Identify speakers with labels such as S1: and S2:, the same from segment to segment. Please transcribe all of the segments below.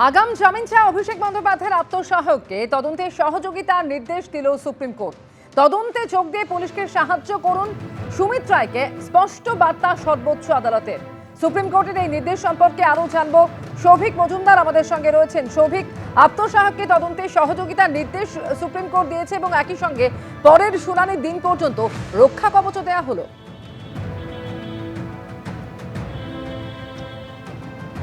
S1: আগাম জামিন চায় অভিষেক বন্দ্যোপাধ্যায়ের আত্মসহায়ককে তদন্তে সহযোগিতার নির্দেশ দিল সুপ্রিম কোর্ট। তদন্তে যোগ দিয়ে পুলিশকে সাহায্য করুন সুমিত রায়কে স্পষ্ট বার্তা সর্বোচ্চ আদালতের। সুপ্রিম কোর্টের এই নির্দেশ সম্পর্কে আরো জানবো, সৌভিক মজুমদার আমাদের সঙ্গে রয়েছেন। সৌভিক, আত্মসহায়ককে তদন্তে সহযোগিতার নির্দেশ সুপ্রিম কোর্ট দিয়েছে এবং একই সঙ্গে পরের শুনানির দিন পর্যন্ত রক্ষা কবচও দেওয়া হলো।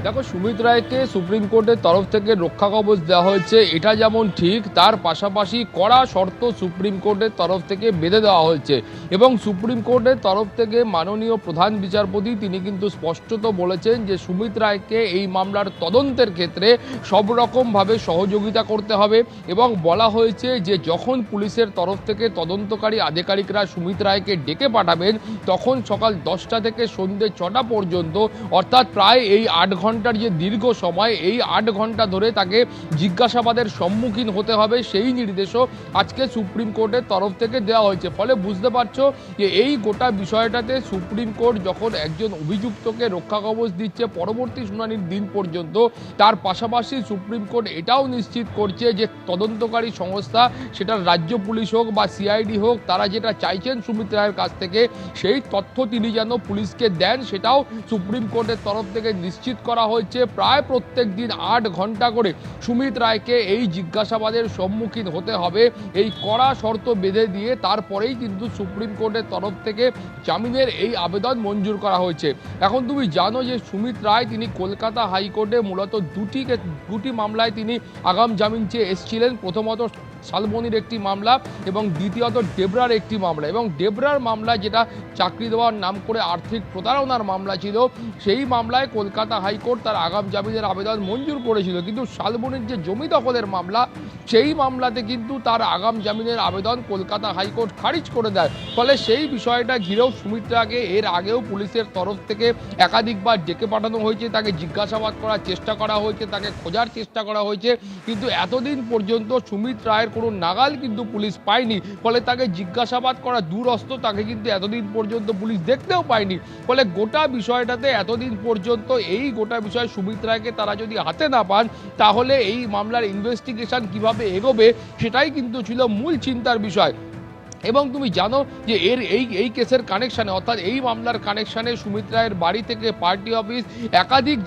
S2: দেখো, সুমিত রায়কে সুপ্রিম কোর্টের তরফ থেকে রক্ষা কবচ দেওয়া হয়েছে, এটা যেমন ঠিক, তার পাশাপাশি কড়া শর্ত সুপ্রিম কোর্টের তরফ থেকে বেঁধে দেওয়া হয়েছে। এবং সুপ্রিম কোর্টের তরফ থেকে মাননীয় প্রধান বিচারপতি তিনি কিন্তু স্পষ্টত বলেছেন যে সুমিত রায়কে এই মামলার তদন্তের ক্ষেত্রে সব রকমভাবে সহযোগিতা করতে হবে। এবং বলা হয়েছে যে যখন পুলিশের তরফ থেকে তদন্তকারী আধিকারিকরা সুমিত রায়কে ডেকে পাঠাবেন তখন সকাল 10টা থেকে সন্ধ্যে 6টা পর্যন্ত, অর্থাৎ প্রায় এই 8 ঘন্টার যে দীর্ঘ সময়, এই 8 ঘন্টা ধরে তাকে জিজ্ঞাসাবাদের সম্মুখীন হতে হবে, সেই নির্দেশও আজকে সুপ্রিম কোর্টের তরফ থেকে দেওয়া হয়েছে। ফলে বুঝতে পারছো যে এই গোটা বিষয়টাতে সুপ্রিম কোর্ট যখন একজন অভিযুক্তকে রক্ষা কবচ দিচ্ছে পরবর্তী শুনানির দিন পর্যন্ত, তার পাশাপাশি সুপ্রিম কোর্ট এটাও নিশ্চিত করছে যে তদন্তকারী সংস্থা, সেটা রাজ্য পুলিশ হোক বা সিআইডি হোক, তারা যেটা চাইছেন সুমিত রায়ের কাছ থেকে সেই তথ্য তিনি যেন পুলিশকে দেন, সেটাও সুপ্রিম কোর্টের তরফ থেকে নিশ্চিত করা হয়েছে। প্রায় প্রত্যেক দিন 8 ঘন্টা করে সুমিত রায়কে এই জিজ্ঞাসাবাদের সম্মুখীন হতে হবে, এই কড়া শর্ত বেঁধে দিয়ে তারপরেই কিন্তু সুপ্রিম কোর্টের তরফ থেকে জামিনের এই আবেদন মঞ্জুর করা হয়েছে। এখন তুমি জানো যে সুমিত রায় তিনি কলকাতা হাইকোর্টে মূলত দুটি মামলায় তিনি আগাম জামিন চেয়ে এসেছিলেন। প্রথমত শালবনির একটি মামলা এবং দ্বিতীয়ত ডেবরার একটি মামলা। এবং ডেবরার মামলা, যেটা চাকরি দেওয়ার নাম করে আর্থিক প্রতারণার মামলা ছিল, সেই মামলায় কলকাতা হাইকোর্ট তার আগাম জামিনের আবেদন মঞ্জুর করেছিল। কিন্তু শালবনির যে জমি দখলের মামলা, সেই মামলাতে কিন্তু তার আগাম জামিনের আবেদন কলকাতা হাইকোর্ট খারিজ করে দেয়। ফলে সেই বিষয়টা ঘিরেও সুমিত্রাকে এর আগেও পুলিশের তরফ থেকে একাধিকবার ডেকে পাঠানো হয়েছে, তাকে জিজ্ঞাসাবাদ করার চেষ্টা করা হয়েছে, তাকে খোঁজার চেষ্টা করা হয়েছে, কিন্তু এতদিন পর্যন্ত সুমিত রায়ের কোনো নাগাল কিন্তু পুলিশ পায়নি। ফলে তাকে জিজ্ঞাসাবাদ করা দূরস্থ, তাকে কিন্তু এতদিন পর্যন্ত পুলিশ দেখতেও পায়নি। ফলে গোটা বিষয়টাতে এতদিন পর্যন্ত এই গোটা বিষয় সুমিত রায়কে তারা যদি হাতে না পান, তাহলে এই মামলার ইনভেস্টিগেশন কিভাবে এগোবে সেটাই কিন্তু ছিল মূল চিন্তার বিষয়। এবং তুমি জানো যে এই কেসের কানেকশানে, অর্থাৎ এই মামলার কানেকশানে সুমিত রায়ের বাড়ি থেকে পার্টি অফিস, একাধিক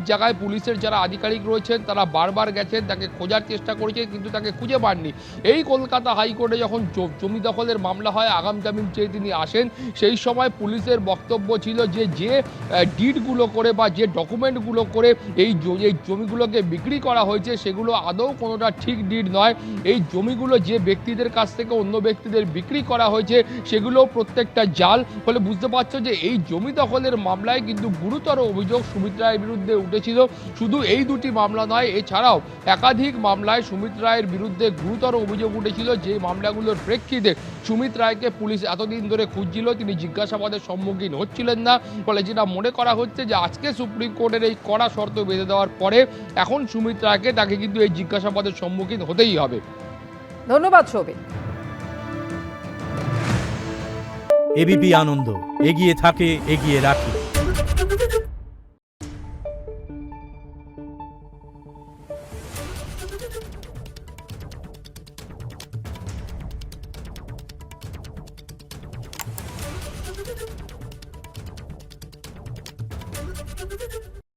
S2: জায়গায় পুলিশের যারা আধিকারিক রয়েছেন তারা বারবার গেছেন, তাকে খোঁজার চেষ্টা করেছে, কিন্তু তাকে খুঁজে পাননি। এই কলকাতা হাইকোর্টে যখন জমি দখলের মামলা হয়, আগাম জামিন চেয়ে তিনি আসেন, সেই সময় পুলিশের বক্তব্য ছিল যে ডিডগুলো করে বা যে ডকুমেন্টগুলো করে এই জমিগুলোকে বিক্রি করা হয়েছে সেগুলো আদৌ কোনোটা ঠিক ডিড নয়। এই জমিগুলো যে ব্যক্তিদের কাছ থেকে অন্য ব্যক্তিদের বিক্রি করা হয়েছে সেগুলো প্রত্যেকটা জাল। ফলে বুঝতে পারছো যে এই জমি দখলের মামলায় কিন্তু গুরুতর অভিযোগ সুমিত রায়ের বিরুদ্ধে উঠেছিল। শুধু এই দুটি মামলা নয়, এছাড়াও একাধিক মামলায় সুমিত রায়ের বিরুদ্ধে গুরুতর অভিযোগ উঠেছিল, যে মামলাগুলোর প্রেক্ষিতে সুমিত রায়কে পুলিশ এতদিন ধরে খুঁজছিল, তিনি জিজ্ঞাসাবাদের সম্মুখীন হচ্ছিলেন না। ফলে যেটা মনে করা হচ্ছে যে আজকে সুপ্রিম কোর্টের এই কড়া শর্ত বেঁধে দেওয়ার পরে এখন সুমিত রায়কে তাকে কিন্তু এই জিজ্ঞাসাবাদের সম্মুখীন হতেই হবে।
S1: ধন্যবাদ সৌভিক।
S3: এবিপি আনন্দ, এগিয়ে থাকে, এগিয়ে রাখে।